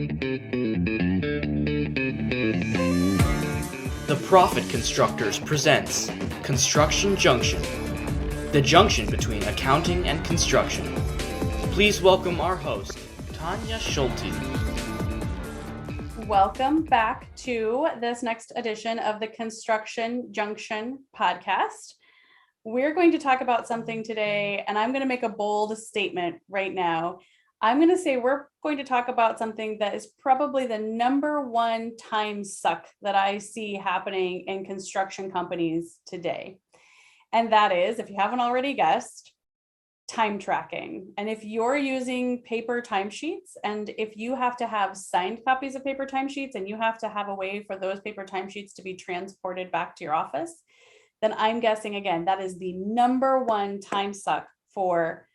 The Profit Constructors presents Construction Junction, the junction between accounting and construction. Please welcome our host, Tanya Schulte. Welcome back to this next edition of the Construction Junction podcast. We're going to talk about something today, and I'm going to make a bold statement right now. I'm going to say we're going to talk about something that is probably the number one time suck that I see happening in construction companies today. And that is, if you haven't already guessed, time tracking. And if you're using paper timesheets, and if you have to have signed copies of paper timesheets and you have to have a way for those paper timesheets to be transported back to your office, then I'm guessing, again, that is the number one time suck for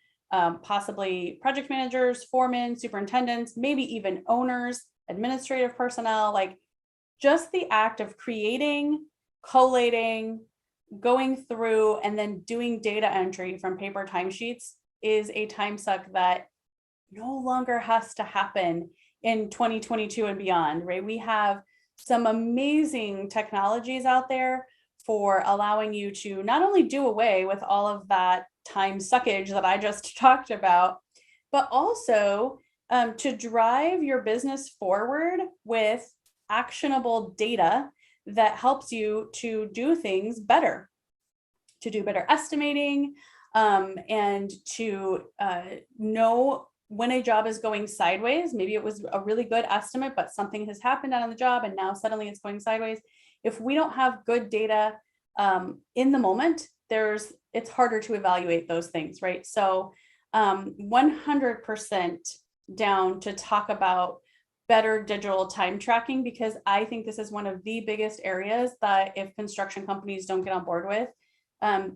possibly project managers, foremen, superintendents, maybe even owners, administrative personnel. Like, just the act of creating, collating, going through, and then doing data entry from paper timesheets is a time suck that no longer has to happen in 2022 and beyond, right? We have some amazing technologies out there for allowing you to not only do away with all of that time suckage that I just talked about, but also to drive your business forward with actionable data that helps you to do things better, to do better estimating, and to know when a job is going sideways. Maybe it was a really good estimate, but something has happened on the job and now suddenly it's going sideways. If we don't have good data in the moment, it's harder to evaluate those things, right? So 100% down to talk about better digital time tracking, because I think this is one of the biggest areas that if construction companies don't get on board with,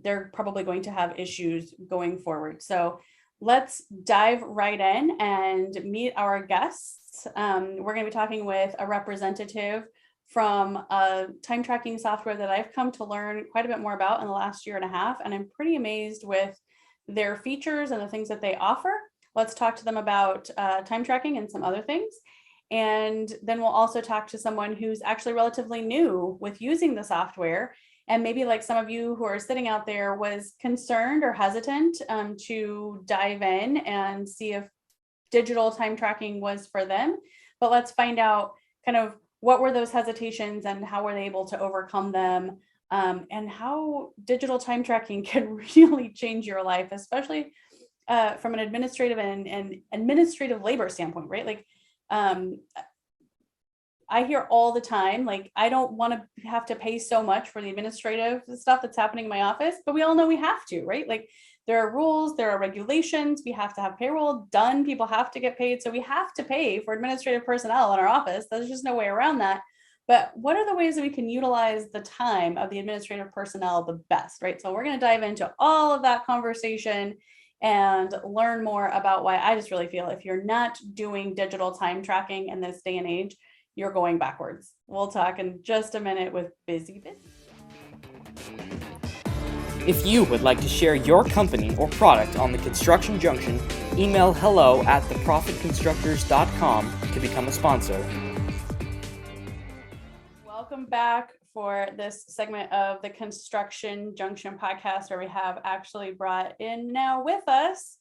they're probably going to have issues going forward. So let's dive right in and meet our guests. We're going to be talking with a representative from a time tracking software that I've come to learn quite a bit more about in the last year and a half. And I'm pretty amazed with their features and the things that they offer. Let's talk to them about time tracking and some other things. And then we'll also talk to someone who's actually relatively new with using the software. And maybe, like some of you who are sitting out there, was concerned or hesitant to dive in and see if digital time tracking was for them. But let's find out kind of what were those hesitations and how were they able to overcome them, and how digital time tracking can really change your life, especially from an administrative and administrative labor standpoint, right? Like, I hear all the time, like, I don't want to have to pay so much for the administrative stuff that's happening in my office, but we all know we have to, right? Like, there are rules, there are regulations, we have to have payroll done, people have to get paid. So we have to pay for administrative personnel in our office. There's just no way around that. But what are the ways that we can utilize the time of the administrative personnel the best, right? So we're going to dive into all of that conversation and learn more about why I just really feel if you're not doing digital time tracking in this day and age, you're going backwards. We'll talk in just a minute with BusyBusy. If you would like to share your company or product on the Construction Junction, email hello@theprofitconstructors.com to become a sponsor. Welcome back for this segment of the Construction Junction podcast, where we have actually brought in now with us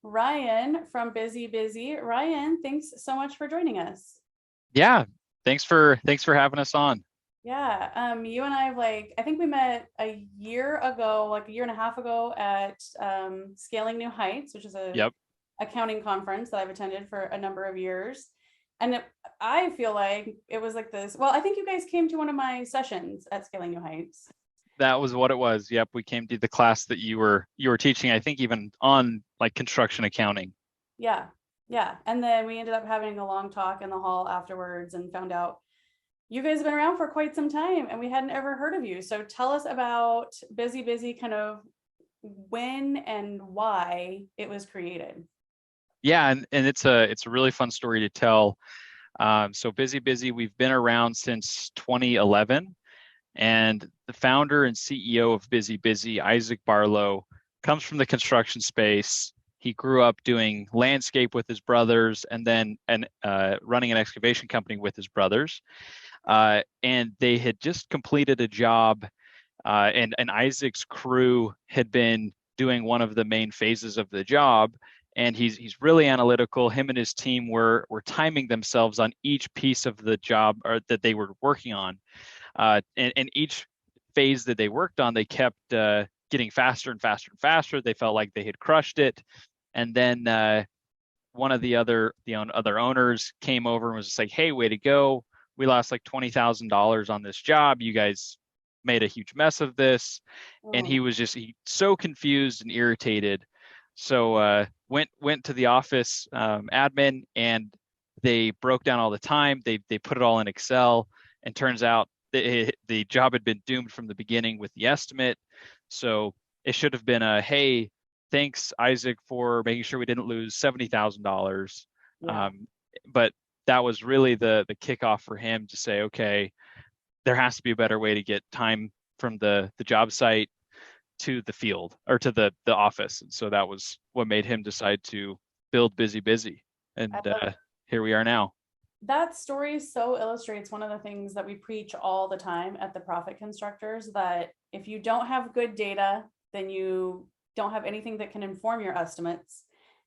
Ryan from BusyBusy. Ryan, thanks so much for joining us. Yeah, thanks for having us on. Yeah, you and I I think we met a year ago, like a year and a half ago at Scaling New Heights, which is a accounting conference that I've attended for a number of years. And I feel like it was like this. Well, I think you guys came to one of my sessions at Scaling New Heights. That was what it was. Yep, we came to the class that you were teaching, I think, even on like construction accounting. Yeah. And then we ended up having a long talk in the hall afterwards and found out you guys have been around for quite some time and we hadn't ever heard of you. So tell us about BusyBusy, kind of when and why it was created. Yeah, and it's a really fun story to tell. So BusyBusy, we've been around since 2011, and the founder and CEO of BusyBusy, Isaac Barlow, comes from the construction space. He grew up doing landscape with his brothers, and then running an excavation company with his brothers. And they had just completed a job, and Isaac's crew had been doing one of the main phases of the job. And he's really analytical. Him and his team were timing themselves on each piece of the job or that they were working on. And each phase that they worked on, they kept getting faster and faster and faster. They felt like they had crushed it. And then one of the other owners came over and was just like, "Hey, way to go. We lost like $20,000 on this job. You guys made a huge mess of this." And he was so confused and irritated. So went to the office admin, and they broke down all the time. They put it all in Excel, and turns out the job had been doomed from the beginning with the estimate. So it should have been hey, thanks, Isaac, for making sure we didn't lose $70,000. Yeah. But that was really the kickoff for him to say, okay, there has to be a better way to get time from the job site to the field or to the office. And so that was what made him decide to build BusyBusy. And here we are now. That story so illustrates one of the things that we preach all the time at the Profit Constructors, that if you don't have good data, then you don't have anything that can inform your estimates.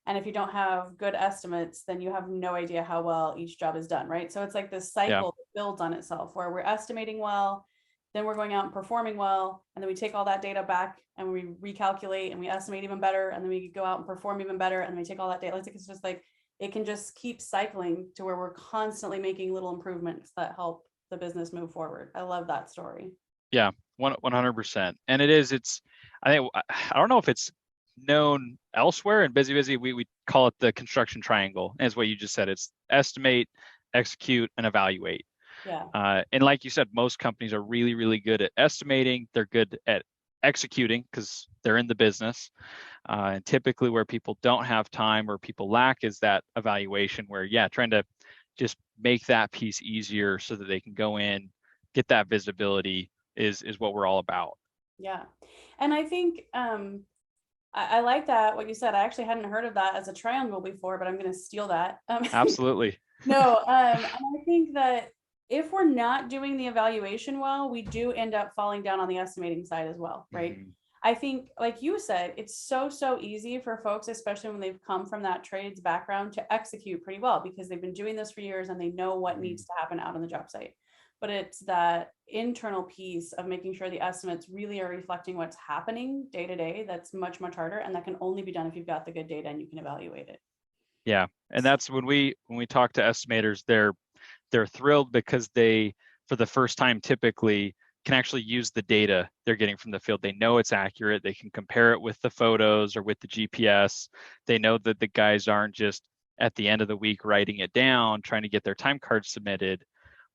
And if you don't have good estimates, then you have no idea how well each job is done, right? So it's like this cycle that builds on itself, where we're estimating well, then we're going out and performing well, and then we take all that data back and we recalculate and we estimate even better, and then we go out and perform even better, and then we take all that data. It's just like, it can just keep cycling to where we're constantly making little improvements that help the business move forward. I love that story. Yeah, 100%. And I don't know if it's known elsewhere in BusyBusy. We call it the construction triangle. As what you just said, it's estimate, execute, and evaluate. Yeah. And like you said, most companies are really, really good at estimating. They're good at executing because they're in the business. And typically where people don't have time or people lack is that evaluation, where, trying to just make that piece easier so that they can go in, get that visibility is what we're all about. Yeah. And I think I like that, what you said. I actually hadn't heard of that as a triangle before, but I'm going to steal that. Absolutely. No, and I think that if we're not doing the evaluation well, we do end up falling down on the estimating side as well, right? Mm-hmm. I think, like you said, it's so easy for folks, especially when they've come from that trades background, to execute pretty well because they've been doing this for years and they know what needs to happen out on the job site. But it's that internal piece of making sure the estimates really are reflecting what's happening day to day that's much harder, and that can only be done if you've got the good data and you can evaluate it. Yeah, and that's when we talk to estimators, they're thrilled because they, for the first time, typically can actually use the data they're getting from the field. They know it's accurate. They can compare it with the photos or with the GPS. They know that the guys aren't just at the end of the week writing it down, trying to get their time cards submitted,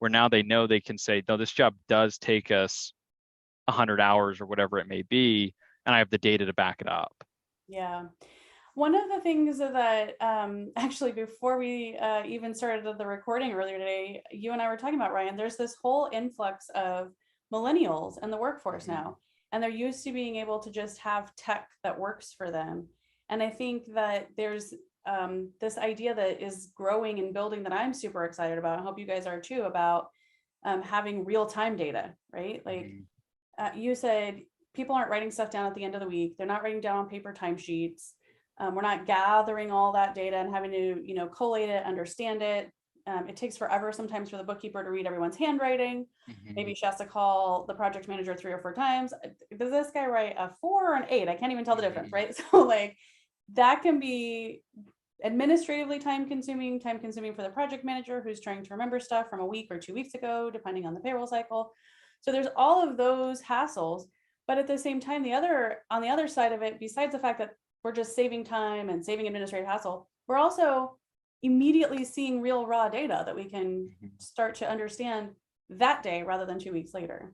where now they know they can say, no, this job does take us 100 hours or whatever it may be, and I have the data to back it up. Yeah. One of the things that actually, before we even started the recording earlier today, you and I were talking about, Ryan, there's this whole influx of millennials in the workforce now, and they're used to being able to just have tech that works for them. And I think that there's this idea that is growing and building that I'm super excited about. I hope you guys are too, about having real-time data, right? Like you said, people aren't writing stuff down at the end of the week. They're not writing down on paper timesheets. We're not gathering all that data and having to, collate it, understand it. It takes forever sometimes for the bookkeeper to read everyone's handwriting. Maybe she has to call the project manager 3 or 4 times. Does this guy write a 4 or an 8? I can't even tell the difference, right? So like that can be administratively time consuming for the project manager who's trying to remember stuff from a week or 2 weeks ago, depending on the payroll cycle. So there's all of those hassles. But at the same time, on the other side of it, besides the fact that we're just saving time and saving administrative hassle, we're also immediately seeing real raw data that we can start to understand that day rather than 2 weeks later.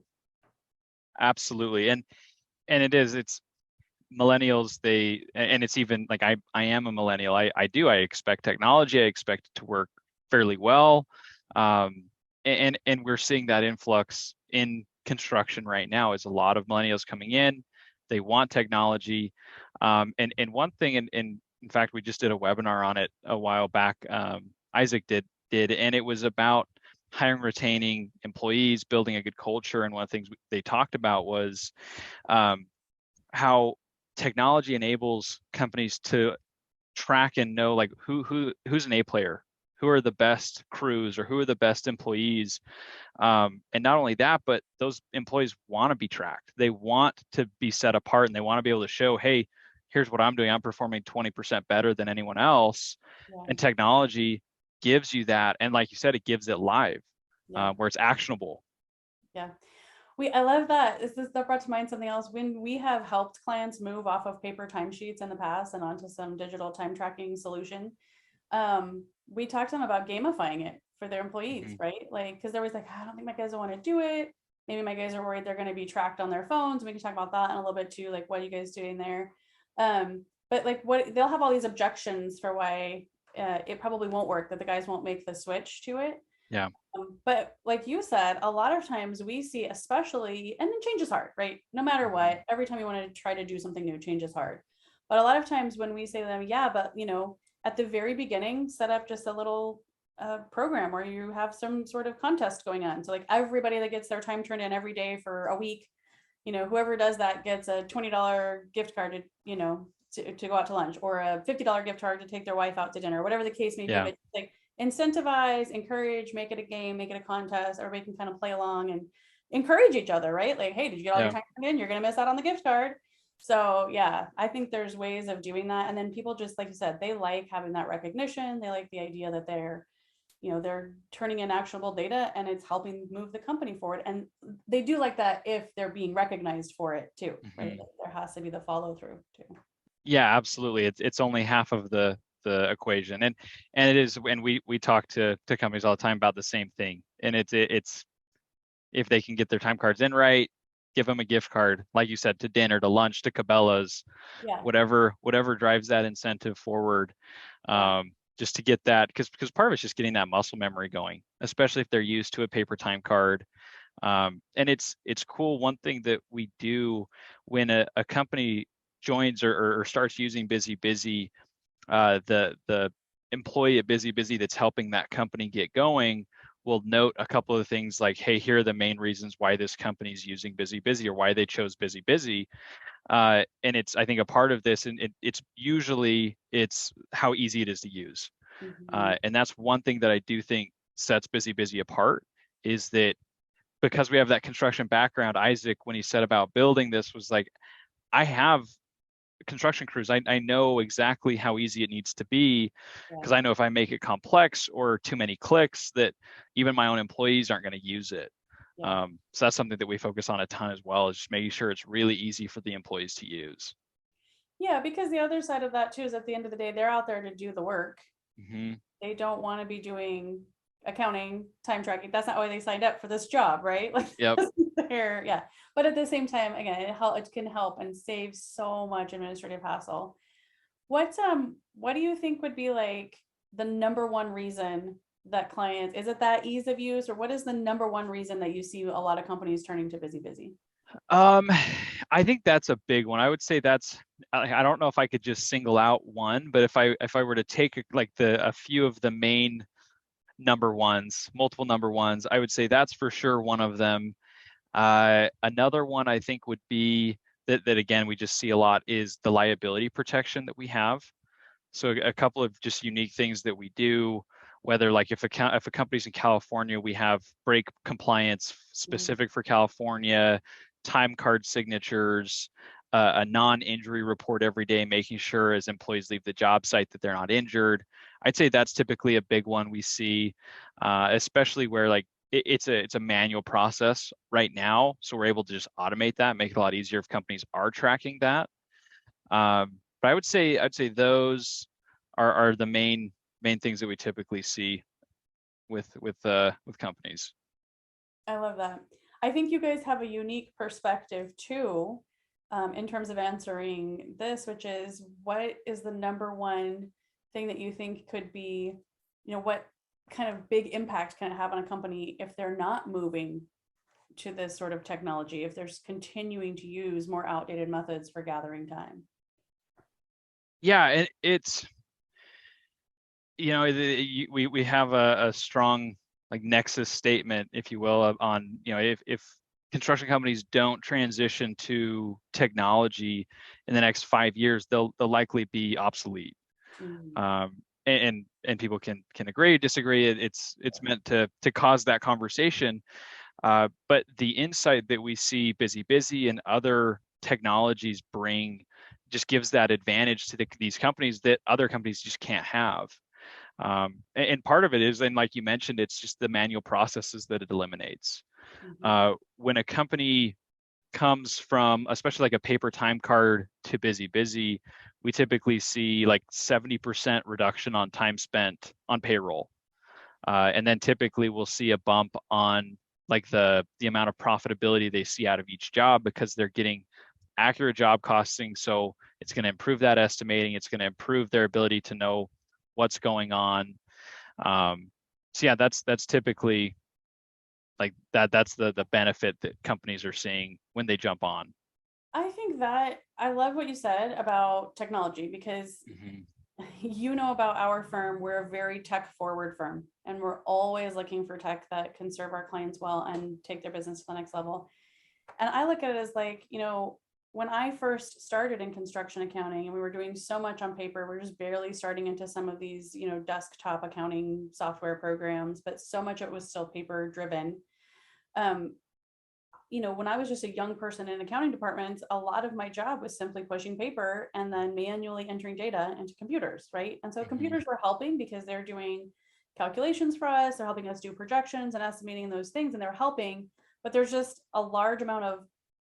Absolutely. And it's millennials, and it's even like I am a millennial. I expect technology. I expect it to work fairly well. And we're seeing that influx in construction right now. Is a lot of millennials coming in. They want technology. And one thing, and In fact, we just did a webinar on it a while back. Isaac did, and it was about hiring, retaining employees, building a good culture. And one of the things they talked about was how technology enables companies to track and know like who's an A player, who are the best crews, or who are the best employees. And not only that, but those employees want to be tracked. They want to be set apart, and they want to be able to show, hey, here's what I'm doing. I'm performing 20% better than anyone else. Yeah. And technology gives you that. And like you said, it gives it live, Yeah. where it's actionable. Yeah. I love that. That brought to mind something else. When we have helped clients move off of paper timesheets in the past and onto some digital time tracking solution, we talked to them about gamifying it for their employees, right? Like, because they're always like, I don't think my guys will want to do it. Maybe my guys are worried they're going to be tracked on their phones. We can talk about that in a little bit too. Like, what are you guys doing there? But like, what they'll have all these objections for why it probably won't work, that the guys won't make the switch to it. Yeah. But like you said, a lot of times we see, especially, and then change is hard, right? No matter what, every time you want to try to do something new, change is hard. But a lot of times when we say to them, yeah, but at the very beginning, set up just a little program where you have some sort of contest going on. So like everybody that gets their time turned in every day for a week, whoever does that gets a $20 gift card to go out to lunch, or a $50 gift card to take their wife out to dinner, whatever the case may be. Yeah. But like, incentivize, encourage, make it a game, make it a contest. Everybody can kind of play along and encourage each other, right? Like, hey, did you get all your time in? You're going to miss out on the gift card. So yeah, I think there's ways of doing that. And then people, just like you said, they like having that recognition. They like the idea that they're turning in actionable data and it's helping move the company forward. And they do like that if they're being recognized for it too, right? Like, there has to be the follow through too. Yeah, absolutely. It's only half of the equation, and it is, and we talk to companies all the time about the same thing. And it's if they can get their time cards in right, give them a gift card, like you said, to dinner, to lunch, to Cabela's, whatever drives that incentive forward. Just to get that, because part of it's just getting that muscle memory going, especially if they're used to a paper time card. And it's cool. One thing that we do when a company joins or starts using BusyBusy, the employee at BusyBusy that's helping that company get going will note a couple of things like, hey, here are the main reasons why this company is using BusyBusy, or why they chose BusyBusy. And it's, I think, a part of this, and it's usually how easy it is to use. And that's one thing that I do think sets BusyBusy apart, is that because we have that construction background, Isaac, when he said about building this, was like, I have construction crews. I know exactly how easy it needs to be, because I know if I make it complex or too many clicks, that even my own employees aren't going to use it. So that's something that we focus on a ton as well, is just making sure it's really easy for the employees to use. Yeah, because the other side of that too is, at the end of the day, they're out there to do the work. They don't want to be doing accounting, time tracking. That's not why they signed up for this job, right? Like, yeah. But at the same time, again, it can help and save so much administrative hassle. What do you think would be like the number one reason that clients, is it that ease of use, or what is the number one reason that you see a lot of companies turning to BusyBusy? I think that's a big one. I would say I don't know if I could just single out one, but if I were to take like a few of the main multiple number ones, I would say that's for sure one of them. Another one I think would be that again, we just see a lot, is the liability protection that we have. So a couple of just unique things that we do, whether like if a company's in California, we have break compliance specific for California, time card signatures, a non-injury report every day, making sure as employees leave the job site that they're not injured. I'd say that's typically a big one we see, especially where like it's a manual process right now. So we're able to just automate that, make it a lot easier if companies are tracking that. But I'd say those are the main things that we typically see with companies. I love that. I think you guys have a unique perspective too, in terms of answering this, which is, what is the number one thing that you think could be, what kind of big impact can it have on a company if they're not moving to this sort of technology, if they're continuing to use more outdated methods for gathering time? Yeah, and it's, we have a strong like nexus statement, if you will, on, if construction companies don't transition to technology in the next 5 years, they'll likely be obsolete. Mhm. And people can agree, disagree. It's meant to cause that conversation. But the insight that we see BusyBusy and other technologies bring just gives that advantage to these companies that other companies just can't have. And part of it is, and like you mentioned, it's just the manual processes that it eliminates. Mhm. When a company comes from, especially like a paper time card to BusyBusy, we typically see like 70% reduction on time spent on payroll. And then typically we'll see a bump on like the amount of profitability they see out of each job, because they're getting accurate job costing. So it's going to improve that estimating. It's going to improve their ability to know what's going on. So yeah, that's typically like that. That's the benefit that companies are seeing when they jump on. I think that I love what you said about technology because Mm-hmm. you know about our firm, we're a very tech forward firm and we're always looking for tech that can serve our clients well and take their business to the next level. And I look at it as like, when I first started in construction accounting and we were doing so much on paper, we're just barely starting into some of these, desktop accounting software programs, but so much of it was still paper driven. Um, when I was just a young person in accounting departments, a lot of my job was simply pushing paper and then manually entering data into computers, right? And so Mm-hmm. computers were helping because they're doing calculations for us, they're helping us do projections and estimating those things, and they're helping, but there's just a large amount of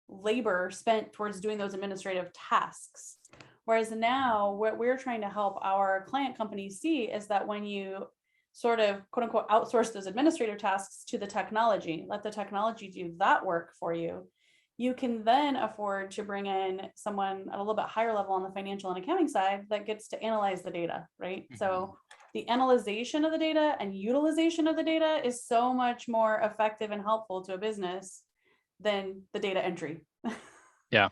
labor spent towards doing those administrative tasks. Whereas now, what we're trying to help our client companies see is that when you sort of quote unquote outsource those administrative tasks to the technology, let the technology do that work for you, you can then afford to bring in someone at a little bit higher level on the financial and accounting side that gets to analyze the data, right? Mm-hmm. So the analyzation of the data and utilization of the data is so much more effective and helpful to a business than the data entry. Yeah.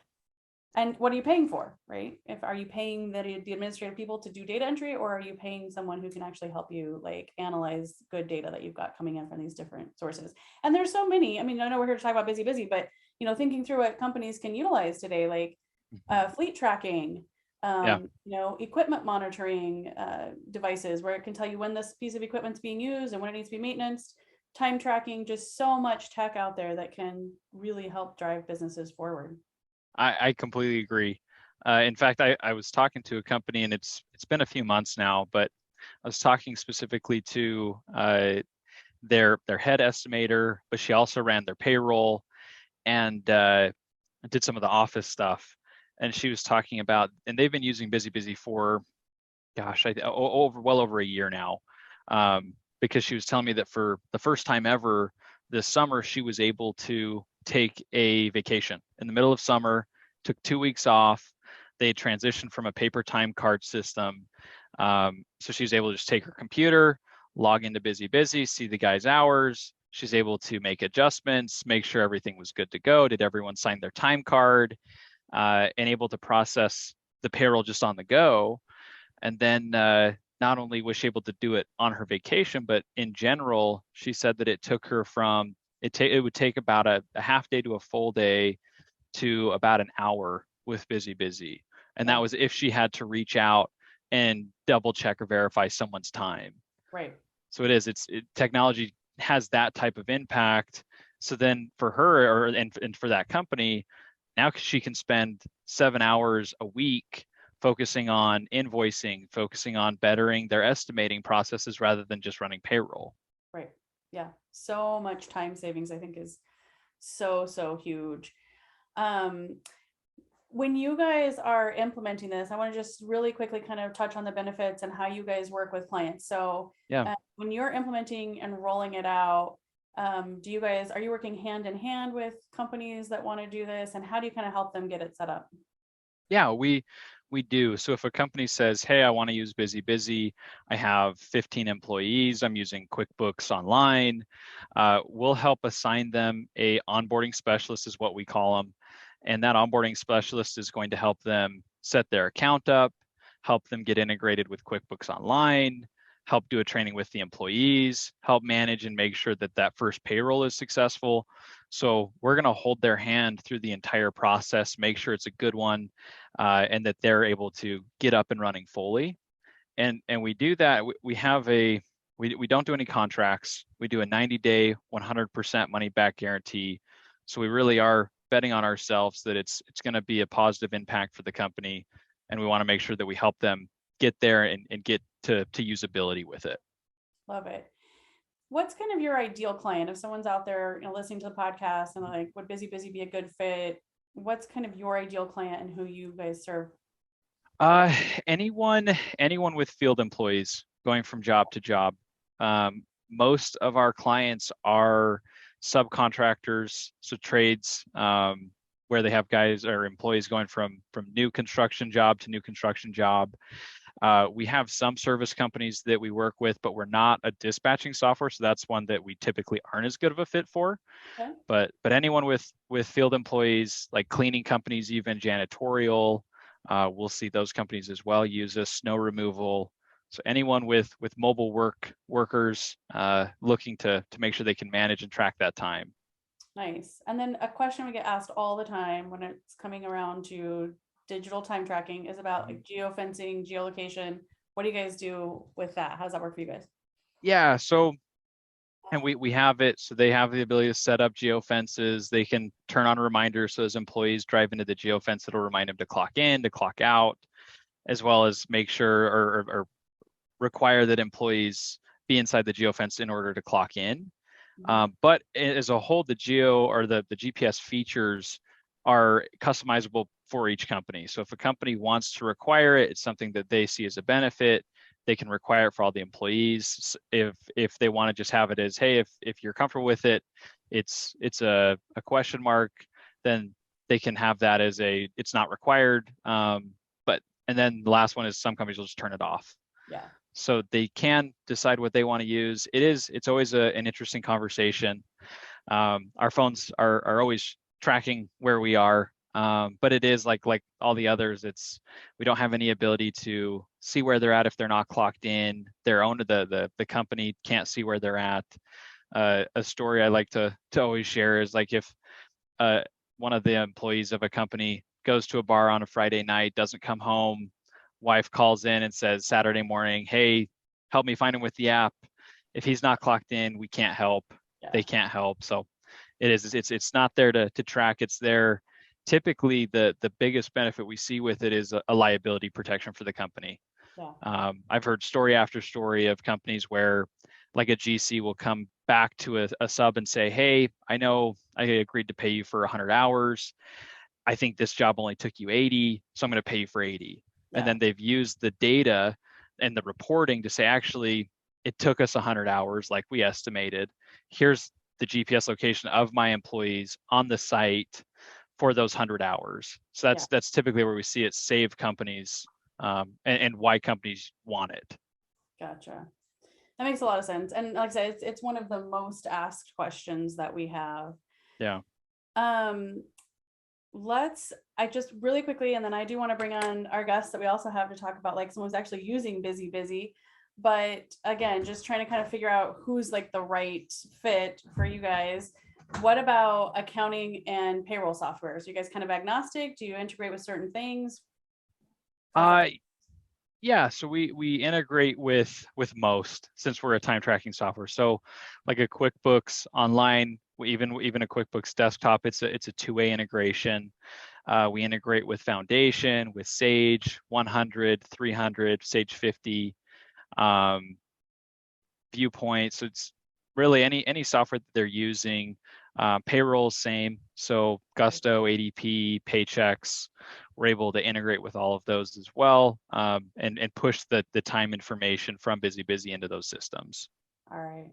And what are you paying for, right? If are you paying the administrative people to do data entry, or are you paying someone who can actually help you like analyze good data that you've got coming in from these different sources? And there's so many. I mean, I know we're here to talk about BusyBusy, but thinking through what companies can utilize today, like Mm-hmm. fleet tracking, Yeah. equipment monitoring devices where it can tell you when this piece of equipment's being used and when it needs to be maintenance, time tracking, just so much tech out there that can really help drive businesses forward. I completely agree. In fact, I was talking to a company, and it's been a few months now, but I was talking specifically to their head estimator, but she also ran their payroll and did some of the office stuff. And she was talking about, and they've been using BusyBusy for, gosh, well over a year now, because she was telling me that for the first time ever this summer, she was able to take a vacation in the middle of summer, took 2 weeks off. They transitioned from a paper time card system. So she was able to just take her computer, log into BusyBusy, see the guy's hours. She's able to make adjustments, make sure everything was good to go. Did everyone sign their time card? And able to process the payroll just on the go. And then not only was she able to do it on her vacation, but in general, she said that it took her from it would take about a half day to a full day to about an hour with BusyBusy. And that Yeah, was if she had to reach out and double check or verify someone's time. right. So technology has that type of impact. So then for her and for that company, now she can spend 7 hours a week focusing on invoicing, focusing on bettering their estimating processes rather than just running payroll. Right. Yeah. So much time savings, I think, is so huge. Um, when you guys are implementing this, I want to just really quickly kind of touch on the benefits and how you guys work with clients. So, Yeah. when you're implementing and rolling it out, are you working hand in hand with companies that want to do this, and how do you kind of help them get it set up? Yeah, we do. So if a company says, "Hey, I want to use BusyBusy. I have 15 employees. I'm using QuickBooks Online," we'll help assign them a onboarding specialist, is what we call them, and that onboarding specialist is going to help them set their account up, help them get integrated with QuickBooks Online, help do a training with the employees, help manage and make sure that that first payroll is successful. So we're going to hold their hand through the entire process, make sure it's a good one, and that they're able to get up and running fully. And we do that. We don't do any contracts. We do a 90-day, 100% money back guarantee. So we really are betting on ourselves that it's going to be a positive impact for the company, and we want to make sure that we help them get there and get to usability with it. Love it. What's kind of your ideal client? If someone's out there, listening to the podcast and like, would BusyBusy be a good fit? What's kind of your ideal client and who you guys serve? Anyone with field employees going from job to job. Most of our clients are subcontractors, so trades, where they have guys or employees going from new construction job to new construction job. We have some service companies that we work with, but we're not a dispatching software, so that's one that we typically aren't as good of a fit for. Okay. But anyone with field employees, like cleaning companies, even janitorial, we'll see those companies as well use us, snow removal. So anyone with mobile workers looking to make sure they can manage and track that time. Nice. And then a question we get asked all the time when it's coming around to digital time tracking is about like geofencing, geolocation. What do you guys do with that? How does that work for you guys? Yeah, so and we have it, so they have the ability to set up geofences. They can turn on reminders, so as employees drive into the geofence, it'll remind them to clock in, to clock out, as well as make sure or require that employees be inside the geofence in order to clock in. But as a whole, the geo or the GPS features are customizable for each company. So if a company wants to require it, it's something that they see as a benefit. They can require it for all the employees. If they want to just have it as, hey, if you're comfortable with it, it's a question mark, then they can have that as it's not required. And then the last one is some companies will just turn it off. Yeah. So they can decide what they want to use. It's always an interesting conversation. Our phones are always tracking where we are, but it is like all the others. We don't have any ability to see where they're at if they're not clocked in. Their own the company can't see where they're at. A story I like to always share is like if one of the employees of a company goes to a bar on a Friday night, doesn't come home. Wife calls in and says Saturday morning, hey, help me find him with the app. If he's not clocked in, we can't help. Yeah. They can't help. So it's not there to track. It's there. Typically, the biggest benefit we see with it is a liability protection for the company. Yeah. I've heard story after story of companies where like a GC will come back to a sub and say, hey, I know I agreed to pay you for 100 hours. I think this job only took you 80, so I'm going to pay you for 80. Yeah. And then they've used the data and the reporting to say, actually, it took us 100 hours like we estimated. Here's the GPS location of my employees on the site for those 100 hours. So that's typically where we see it save companies and why companies want it. Gotcha. That makes a lot of sense. And like I said, it's one of the most asked questions that we have. Yeah. I just really quickly, and then I do want to bring on our guests that we also have to talk about, like someone's actually using BusyBusy, but again, just trying to kind of figure out who's like the right fit for you guys. What about accounting and payroll software? So you guys kind of agnostic? Do you integrate with certain things? Yeah, so we integrate with most, since we're a time tracking software. So like a QuickBooks Online, even a QuickBooks Desktop, it's a two-way integration. We integrate with Foundation, with Sage 100, 300, Sage 50, Viewpoint. So it's really any software that they're using. Payroll, same. So Gusto, ADP, Paychex, we're able to integrate with all of those as well, and push the time information from BusyBusy into those systems. All right,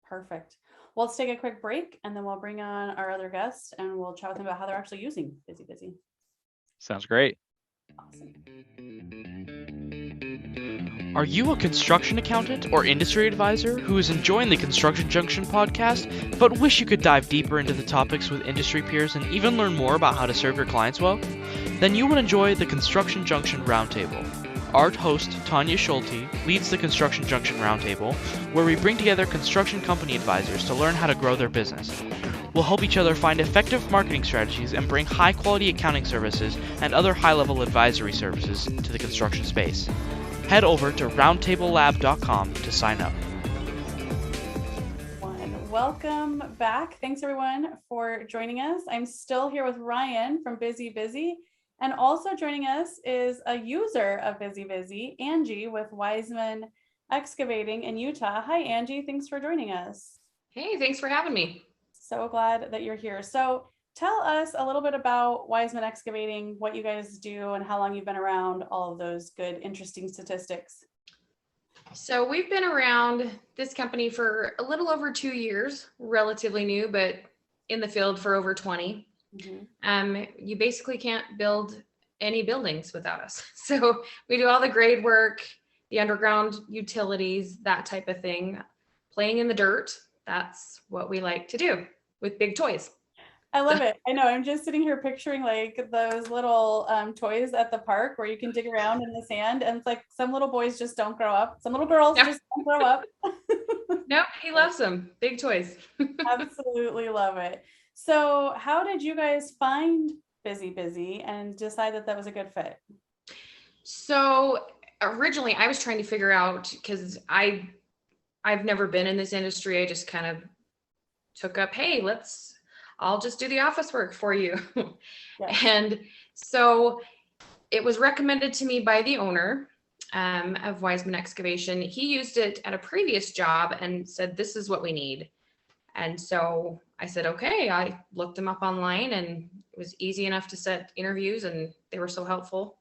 perfect. Well, let's take a quick break and then we'll bring on our other guests and we'll chat with them about how they're actually using BusyBusy. Sounds great. Awesome. Are you a construction accountant or industry advisor who is enjoying the Construction Junction podcast, but wish you could dive deeper into the topics with industry peers and even learn more about how to serve your clients well? Then you would enjoy the Construction Junction Roundtable. Our host, Tanya Schulte, leads the Construction Junction Roundtable, where we bring together construction company advisors to learn how to grow their business. We'll help each other find effective marketing strategies and bring high-quality accounting services and other high-level advisory services to the construction space. Head over to roundtablelab.com to sign up. Welcome back. Thanks everyone for joining us. I'm still here with Ryan from BusyBusy, and also joining us is a user of BusyBusy, Angie with Wiseman Excavating in Utah. Hi, Angie. Thanks for joining us. Hey, thanks for having me. So glad that you're here. So tell us a little bit about Wiseman Excavating, what you guys do and how long you've been around, all of those good, interesting statistics. So we've been around this company for a little over 2 years, relatively new, but in the field for over 20. You basically can't build any buildings without us. So we do all the grade work, the underground utilities, that type of thing. Playing in the dirt, that's what we like to do with big toys. I love it. I know. I'm just sitting here picturing like those little toys at the park where you can dig around in the sand, and it's like some little boys just don't grow up. Some little girls just don't grow up. Nope, he loves them. Big toys. Absolutely love it. So how did you guys find BusyBusy and decide that that was a good fit? So originally I was trying to figure out, because I've never been in this industry. I just kind of took up, hey, I'll just do the office work for you. Yes. And so it was recommended to me by the owner of Wiseman Excavation. He used it at a previous job and said, this is what we need. And so I said, okay. I looked them up online, and it was easy enough to set interviews, and they were so helpful.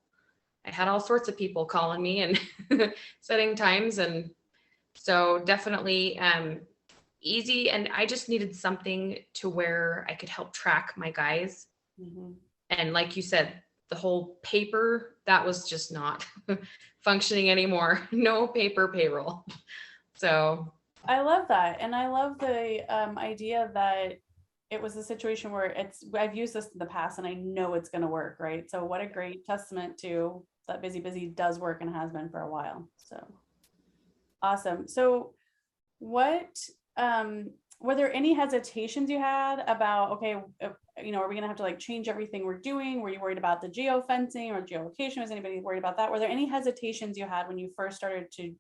I had all sorts of people calling me and setting times. And so definitely easy. And I just needed something to where I could help track my guys. And like you said, the whole paper, that was just not functioning anymore. No paper payroll. So I love that. And I love the idea that it was a situation where I've used this in the past and I know it's going to work, right? So what a great testament to that BusyBusy does work and has been for a while. So awesome. So were there any hesitations you had about, okay, are we going to have to like change everything we're doing? Were you worried about the geofencing or geolocation? Was anybody worried about that? Were there any hesitations you had when you first started to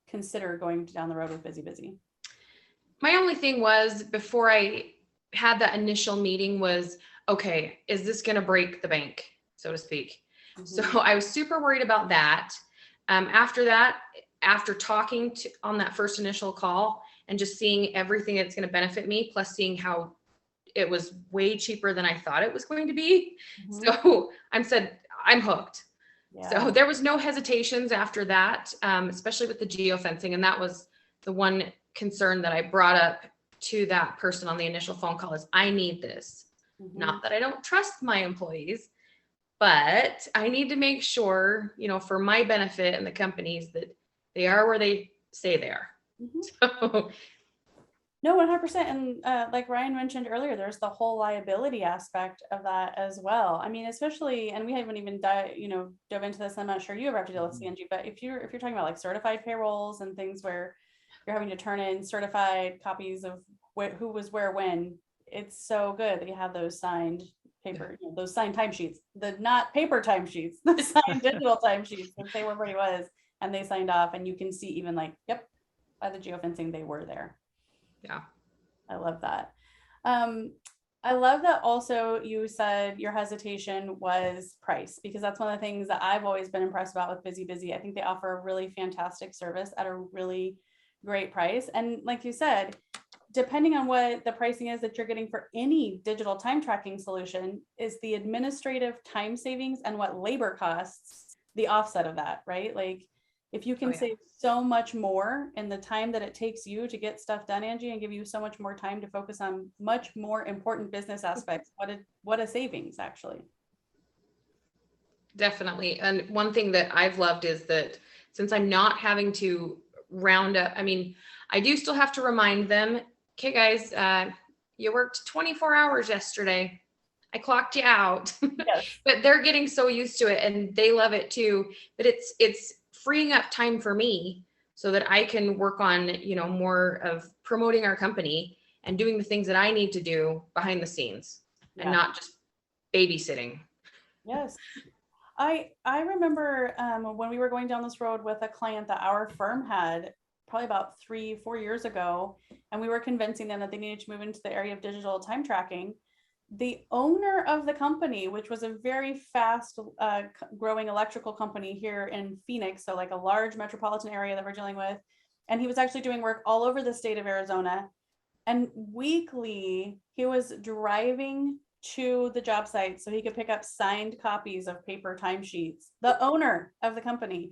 consider going down the road with BusyBusy? My only thing was, before I had that initial meeting, was, okay, is this going to break the bank, so to speak? So I was super worried about that. After that, after talking on that first initial call and just seeing everything that's going to benefit me, plus seeing how it was way cheaper than I thought it was going to be. So I said, I'm hooked. Yeah. So there was no hesitations after that, especially with the geofencing. And that was the one concern that I brought up to that person on the initial phone call, is I need this. Not that I don't trust my employees, but I need to make sure, for my benefit and the companies, that they are where they say they are. So, no, 100%. And like Ryan mentioned earlier, there's the whole liability aspect of that as well. I mean, especially, and we haven't even dove into this. I'm not sure you ever have to deal with CNG, but if you're talking about like certified payrolls and things where you're having to turn in certified copies of who was where when, it's so good that you have those signed paper, those signed timesheets, the not paper timesheets, the signed digital timesheets that say where he was and they signed off, and you can see even like, yep, by the geofencing they were there. Yeah, I love that. I love that also you said your hesitation was price, because that's one of the things that I've always been impressed about with BusyBusy. I think they offer a really fantastic service at a really great price. And like you said, depending on what the pricing is that you're getting for any digital time tracking solution, is the administrative time savings and what labor costs the offset of that, right? Like if you can save so much more in the time that it takes you to get stuff done, Angie, and give you so much more time to focus on much more important business aspects, what a savings actually. Definitely. And one thing that I've loved is that since I'm not having to round up, I mean, I do still have to remind them, okay, guys, you worked 24 hours yesterday. I clocked you out. Yes. But they're getting so used to it and they love it too. But it's freeing up time for me so that I can work on, more of promoting our company and doing the things that I need to do behind the scenes and Yeah. not just babysitting. Yes. I remember when we were going down this road with a client that our firm had probably about 3-4 years ago, and we were convincing them that they needed to move into the area of digital time tracking. The owner of the company, which was a very fast growing electrical company here in Phoenix, so like a large metropolitan area that we're dealing with, and he was actually doing work all over the state of Arizona. And weekly, he was driving to the job site so he could pick up signed copies of paper timesheets, the owner of the company.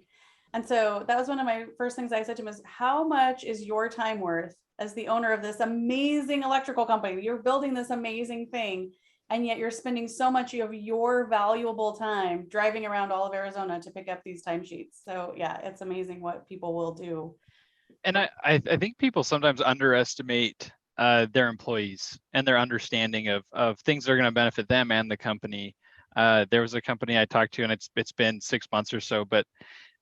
And so that was one of my first things I said to him is, how much is your time worth as the owner of this amazing electrical company? You're building this amazing thing, and yet you're spending so much of your valuable time driving around all of Arizona to pick up these timesheets. So yeah, it's amazing what people will do. And I think people sometimes underestimate their employees and their understanding of things that are going to benefit them and the company. There was a company I talked to, and it's been 6 months or so, but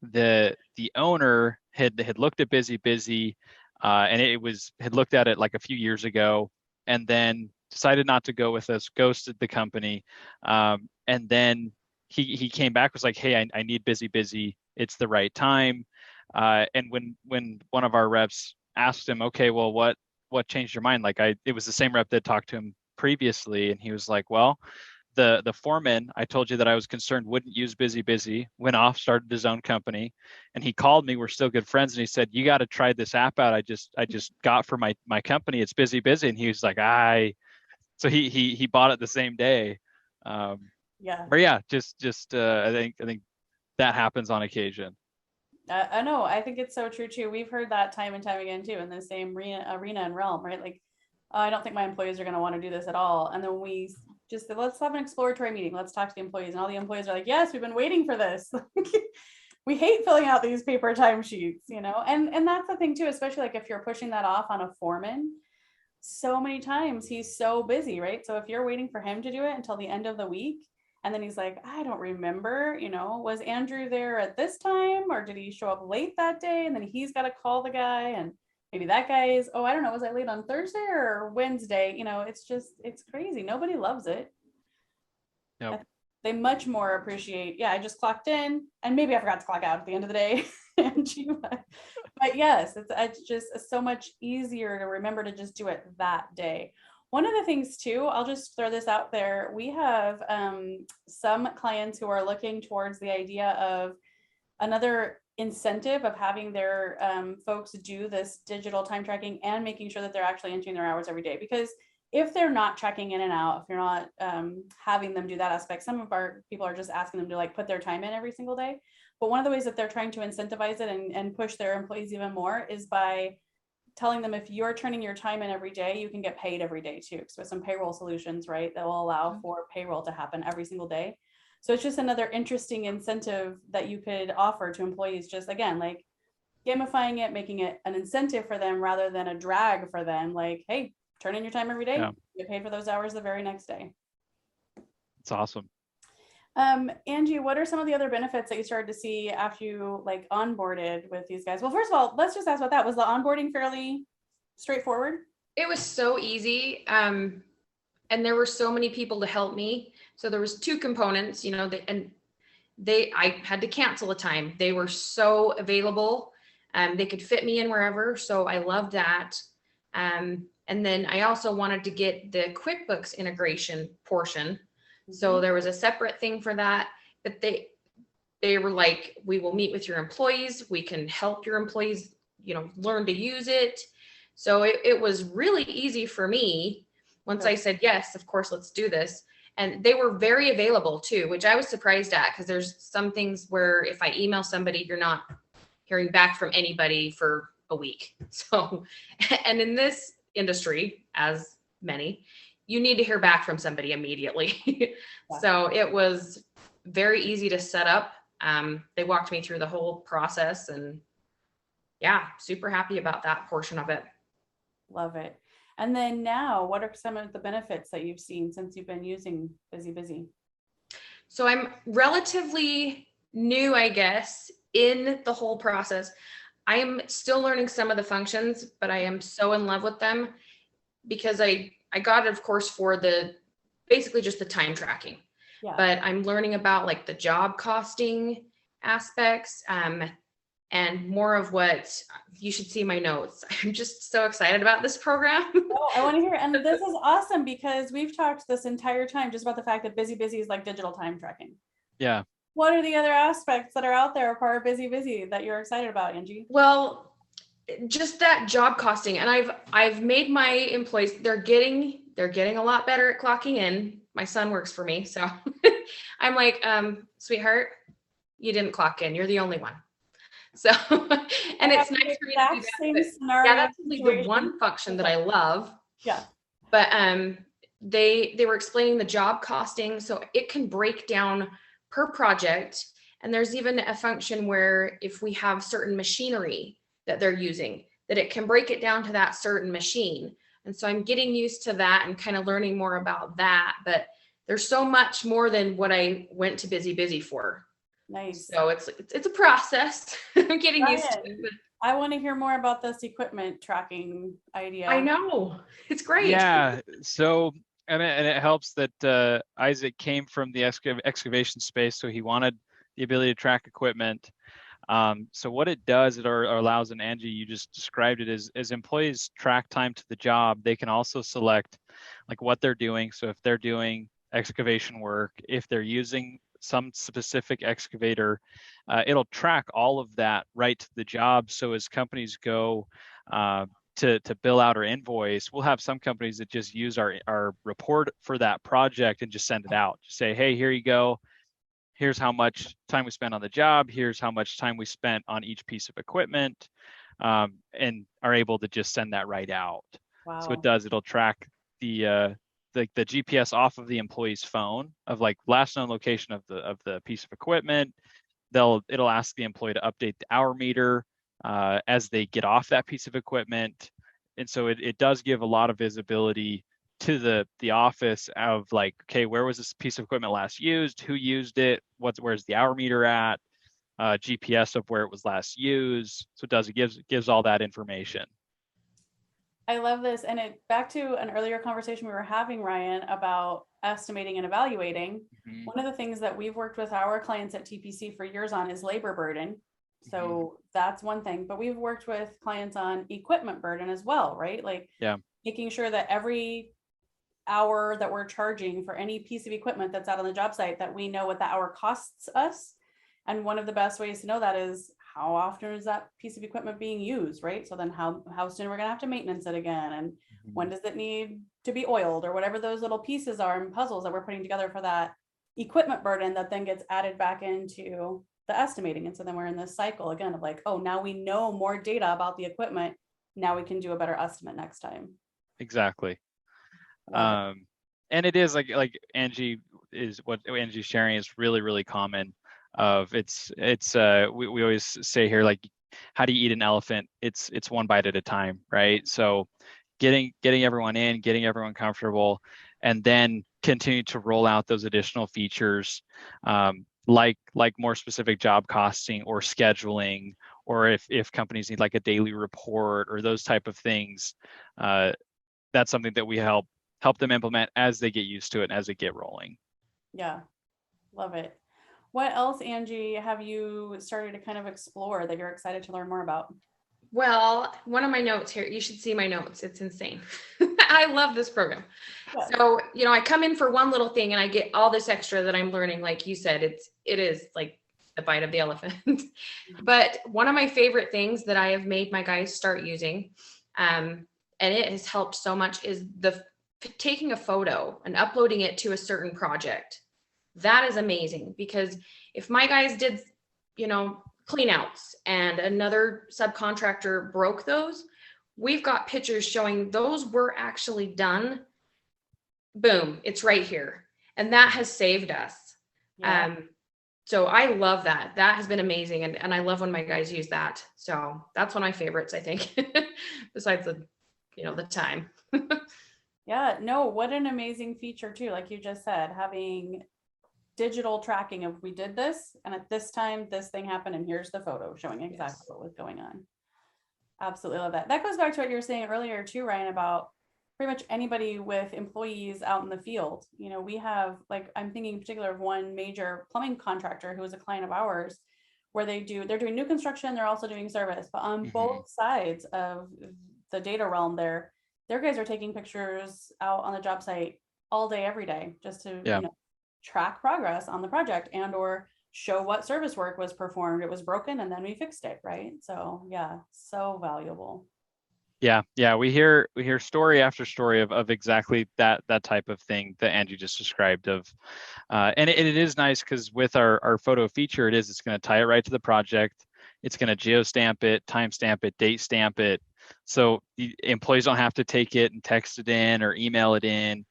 the owner had looked at BusyBusy, and had looked at it like a few years ago, and then decided not to go with us, ghosted the company, and then he came back, was like, hey, I need BusyBusy. It's the right time. And when one of our reps asked him, okay, well, what changed your mind? Like it was the same rep that talked to him previously, and he was like, well, the foreman I told you that I was concerned wouldn't use BusyBusy, went off, started his own company, and he called me. We're still good friends, and he said, you got to try this app out. I just got for my company. It's BusyBusy, and he was like, so he bought it the same day. Yeah. But yeah, just I think that happens on occasion. I know. I think it's so true too. We've heard that time and time again too in the same arena and realm, right? Like, oh, I don't think my employees are going to want to do this at all. And then we just said, let's have an exploratory meeting. Let's talk to the employees. And all the employees are like, yes, we've been waiting for this. We hate filling out these paper timesheets, and that's the thing too, especially like if you're pushing that off on a foreman, so many times he's so busy, right? So if you're waiting for him to do it until the end of the week, and then he's like, I don't remember, was Andrew there at this time, or did he show up late that day? And then he's got to call the guy, and maybe that guy is, oh, I don't know, was I late on Thursday or Wednesday? It's crazy. Nobody loves it. Yep. They much more appreciate, yeah, I just clocked in and maybe I forgot to clock out at the end of the day. But yes, it's just so much easier to remember to just do it that day. One of the things too, I'll just throw this out there. We have some clients who are looking towards the idea of another incentive of having their folks do this digital time tracking and making sure that they're actually entering their hours every day. Because if they're not checking in and out, if you're not having them do that aspect, some of our people are just asking them to like put their time in every single day. But one of the ways that they're trying to incentivize it and push their employees even more is by telling them, if you're turning your time in every day, you can get paid every day too. So some payroll solutions, right, that will allow for payroll to happen every single day. So it's just another interesting incentive that you could offer to employees, just again, like gamifying it, making it an incentive for them rather than a drag for them. Like, hey, turn in your time every day, Yeah. get paid for those hours the very next day. It's awesome. Angie, what are some of the other benefits that you started to see after you like onboarded with these guys? Well, first of all, let's just ask about that. Was the onboarding fairly straightforward? It was so easy. And there were so many people to help me. So there was 2 components, I had to cancel a time. They were so available. They could fit me in wherever. So I loved that. And then I also wanted to get the QuickBooks integration portion. So there was a separate thing for that, but they were like, we will meet with your employees. We can help your employees, learn to use it. So it was really easy for me. Once I said, yes, of course, let's do this. And they were very available too, which I was surprised at, because there's some things where if I email somebody, you're not hearing back from anybody for a week. So, and in this industry, as many, you need to hear back from somebody immediately. Yeah. So it was very easy to set up. They walked me through the whole process, and yeah, super happy about that portion of it. Love it. And then now, what are some of the benefits that you've seen since you've been using BusyBusy? So I'm relatively new, I guess, in the whole process. I am still learning some of the functions, but I am so in love with them because I got it, of course, for the basically just the time tracking. Yeah. But I'm learning about like the job costing aspects, and more of what you should see my notes. I'm just so excited about this program. Oh, I want to hear. And this is awesome because we've talked this entire time just about the fact that BusyBusy is like digital time tracking. Yeah. What are the other aspects that are out there part of BusyBusy that you're excited about, Angie? Well, just that job costing, and I've made my employees, they're getting a lot better at clocking in. My son works for me, so I'm like, sweetheart, you didn't clock in, you're the only one. So and it's nice for me to do that, Same but scenario yeah, that's only the situation. one function that I love. Yeah. But they were explaining the job costing, so it can break down per project. And there's even a function where if we have certain machinery that they're using, that it can break it down to that certain machine. And so I'm getting used to that and kind of learning more about that. But there's so much more than what I went to BusyBusy for. Nice. So it's a process. I'm getting used to it. I want to hear more about this equipment tracking idea. I know, it's great. Yeah. So, and it helps that Isaac came from the excavation space, so he wanted the ability to track equipment. So what it does, it allows, and Angie, you just described it, as employees track time to the job, they can also select like what they're doing. So if they're doing excavation work, if they're using some specific excavator, it'll track all of that right to the job. So as companies go to bill out or invoice, we'll have some companies that just use our report for that project and just send it out. Just say, hey, here you go. Here's how much time we spent on the job. Here's how much time we spent on each piece of equipment, and are able to just send that right out. Wow. So it'll track the GPS off of the employee's phone of like last known location of the piece of equipment. It'll ask the employee to update the hour meter as they get off that piece of equipment. And so it does give a lot of visibility to the office of like, okay, where was this piece of equipment last used? Who used it? Where's the hour meter at? GPS of where it was last used. So it gives all that information. I love this. And it back to an earlier conversation we were having, Ryan, about estimating and evaluating. Mm-hmm. One of the things that we've worked with our clients at TPC for years on is labor burden. So that's one thing, but we've worked with clients on equipment burden as well, right? Like making sure that every hour that we're charging for any piece of equipment that's out on the job site, that we know what the hour costs us. And one of the best ways to know that is how often is that piece of equipment being used, right? So then how soon we're gonna have to maintenance it again, and when does it need to be oiled, or whatever those little pieces are and puzzles that we're putting together for that equipment burden that then gets added back into the estimating. And so then we're in this cycle again of like, oh, now we know more data about the equipment. Now we can do a better estimate next time. Exactly. And it is like Angie is what Angie's sharing is really, really common. We always say here, like, how do you eat an elephant? It's one bite at a time, right? So getting everyone in, getting everyone comfortable, and then continue to roll out those additional features, like more specific job costing or scheduling, or if companies need like a daily report or those type of things. That's something that we help them implement as they get used to it and as they get rolling. Yeah, love it. What else, Angie, have you started to kind of explore that you're excited to learn more about? Well, one of my notes here, you should see my notes. It's insane. I love this program. Yes. So, I come in for one little thing and I get all this extra that I'm learning. Like you said, it is like a bite of the elephant. But one of my favorite things that I have made my guys start using, and it has helped so much, is taking a photo and uploading it to a certain project. That is amazing, because if my guys did, clean outs and another subcontractor broke those, we've got pictures showing those were actually done. Boom, it's right here. And that has saved us. Yeah. So I love that. That has been amazing. And I love when my guys use that. So that's one of my favorites, I think, besides the the time. Yeah, no, what an amazing feature too. Like you just said, having digital tracking of we did this and at this time this thing happened and here's the photo showing exactly what was going on. Absolutely love that. That goes back to what you were saying earlier too, Ryan, about pretty much anybody with employees out in the field. We have, like, I'm thinking in particular of one major plumbing contractor who is a client of ours, where they're doing new construction, they're also doing service, but on both sides of the data realm their guys are taking pictures out on the job site all day, every day, just to track progress on the project and or show what service work was performed. It was broken and then we fixed it, right? So yeah, so valuable. Yeah, we hear story after story of exactly that type of thing that Angie just described of, and it is nice because with our photo feature, it's going to tie it right to the project. It's going to geostamp it, timestamp it, date stamp it, so the employees don't have to take it and text it in or email it in,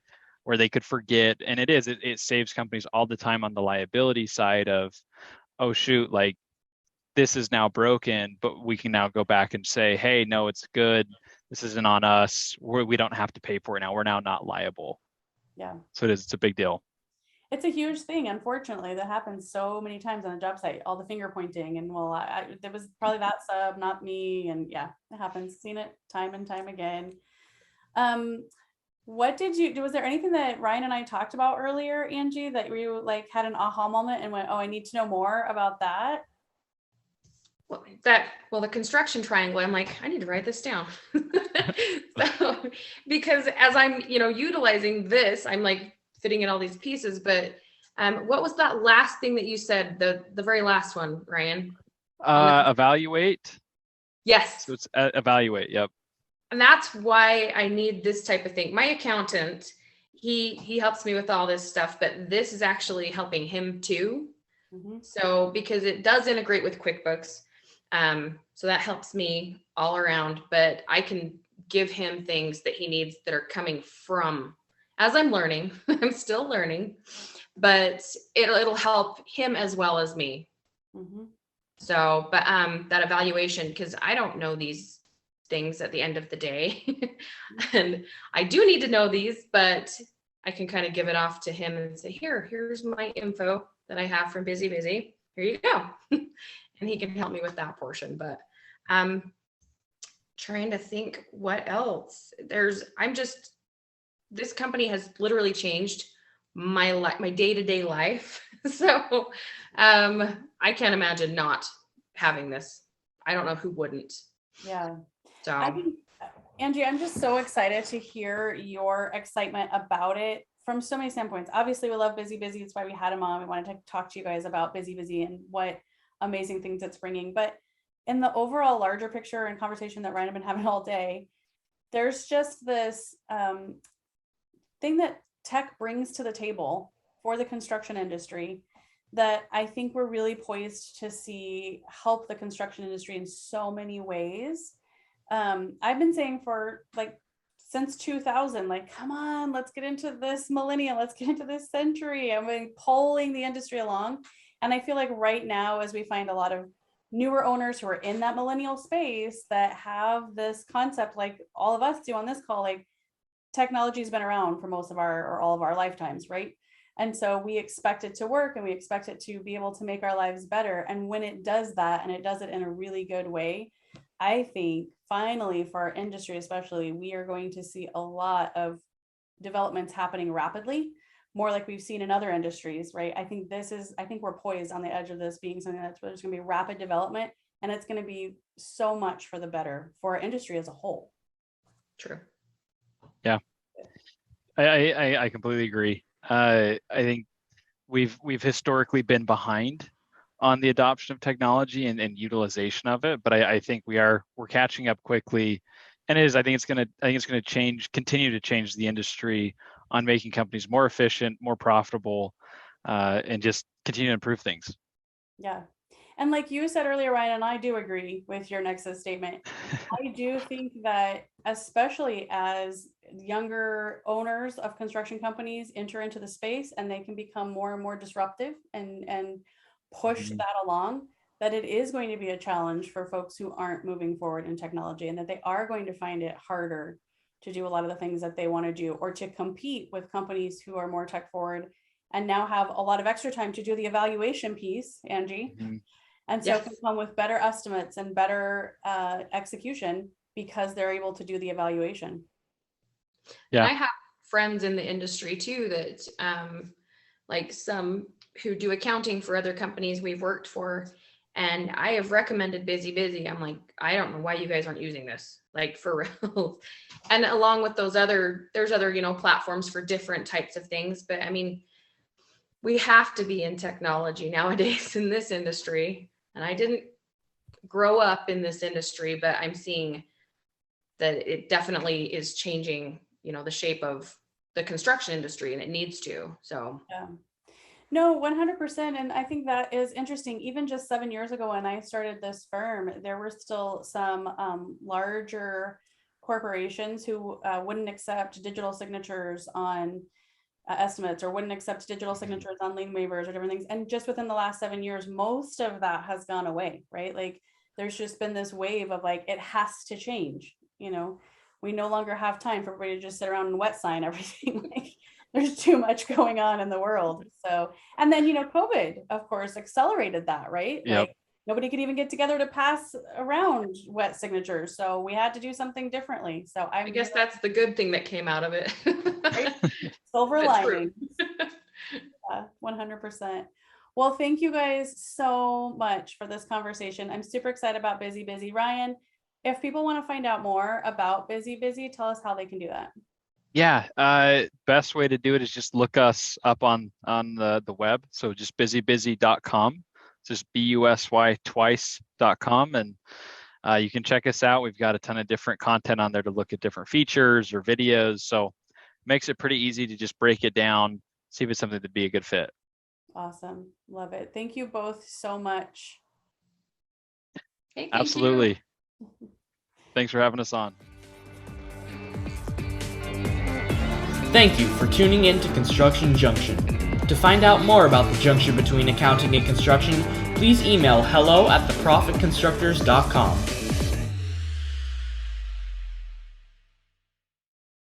where they could forget. And it saves companies all the time on the liability side of, oh shoot, like this is now broken, but we can now go back and say, hey, no, it's good. This isn't on us. We don't have to pay for it now. We're now not liable. Yeah. So it's a big deal. It's a huge thing, unfortunately, that happens so many times on a job site, all the finger pointing and, well, there was probably that sub, not me. And yeah, it happens. Seen it time and time again. What did you do? Was there anything that Ryan and I talked about earlier, Angie, that you like had an aha moment and went, oh, I need to know more about that? Well, the construction triangle, I'm like, I need to write this down. So, because as I'm, utilizing this, I'm like fitting in all these pieces. But what was that last thing that you said? The very last one, Ryan? Evaluate. Yes. So it's evaluate. Yep. And that's why I need this type of thing. My accountant, he helps me with all this stuff, but this is actually helping him too. Mm-hmm. So because it does integrate with QuickBooks. So that helps me all around, but I can give him things that he needs that are coming from, as I'm learning, I'm still learning, but it'll help him as well as me. Mm-hmm. So, but, that evaluation, because I don't know these things at the end of the day and I do need to know these, but I can kind of give it off to him and say, here's my info that I have from BusyBusy. Here you go. And he can help me with that portion. But I'm trying to think what else. This company has literally changed my day-to-day life. So I can't imagine not having this. I don't know who wouldn't. Yeah. So I think, Angie, I'm just so excited to hear your excitement about it from so many standpoints. Obviously, we love BusyBusy. It's why we had him on. We wanted to talk to you guys about BusyBusy and what amazing things it's bringing. But in the overall larger picture and conversation that Ryan and been having all day, there's just this thing that tech brings to the table for the construction industry that I think we're really poised to see help the construction industry in so many ways. I've been saying for since 2000, come on, let's get into this millennium, let's get into this century. I've been pulling the industry along. And I feel like right now, as we find a lot of newer owners who are in that millennial space that have this concept, like all of us do on this call, technology has been around for most of our or all of our lifetimes, right? And so we expect it to work and we expect it to be able to make our lives better. And when it does that, and it does it in a really good way, I think finally for our industry, especially, we are going to see a lot of developments happening rapidly, more like we've seen in other industries, right? I think we're poised on the edge of this being something that's there's going to be rapid development, and it's going to be so much for the better for our industry as a whole. True. Yeah, I completely agree. I think we've historically been behind on the adoption of technology and utilization of it, but I think we're catching up quickly, and I think it's going to continue to change the industry on making companies more efficient, more profitable, and just continue to improve things. Yeah. And like you said earlier, Ryan, and I do agree with your Nexus statement. I do think that especially as younger owners of construction companies enter into the space and they can become more and more disruptive and push that along, that it is going to be a challenge for folks who aren't moving forward in technology and that they are going to find it harder to do a lot of the things that they want to do, or to compete with companies who are more tech forward and now have a lot of extra time to do the evaluation piece, Angie. Mm-hmm. And so Yes. can come with better estimates and better execution because they're able to do the evaluation. Yeah. And I have friends in the industry too that like some who do accounting for other companies we've worked for. And I have recommended BusyBusy. I'm like, I don't know why you guys aren't using this, like for real. And along with there's other, platforms for different types of things. But I mean, we have to be in technology nowadays in this industry. And I didn't grow up in this industry, but I'm seeing that it definitely is changing, the shape of the construction industry, and it needs to. So Yeah. No, 100%. And I think that is interesting. Even just 7 years ago, when I started this firm, there were still some larger corporations who wouldn't accept digital signatures on estimates, or wouldn't accept digital signatures on lien waivers or different things. And just within the last 7 years, most of that has gone away, right? Like there's just been this wave of like, it has to change. We no longer have time for everybody to just sit around and wet sign everything. Like there's too much going on in the world. So, and then, COVID, of course, accelerated that, right? Yep. Like nobody could even get together to pass around wet signatures. So we had to do something differently. So I guess that's the good thing that came out of it. Right? Silver But true. lining. 100%. Well, thank you guys so much for this conversation. I'm super excited about BusyBusy. Ryan, if people want to find out more about BusyBusy, tell us how they can do that. Yeah, best way to do it is just look us up on the web. So just busybusy.com. Just BUSY twice.com, and you can check us out. We've got a ton of different content on there to look at different features or videos. So makes it pretty easy to just break it down, see if it's something that'd be a good fit. Awesome. Love it. Thank you both so much. Hey, thank Absolutely. you. Thanks for having us on. Thank you for tuning in to Construction Junction. To find out more about the junction between accounting and construction, please email hello@theprofitconstructors.com.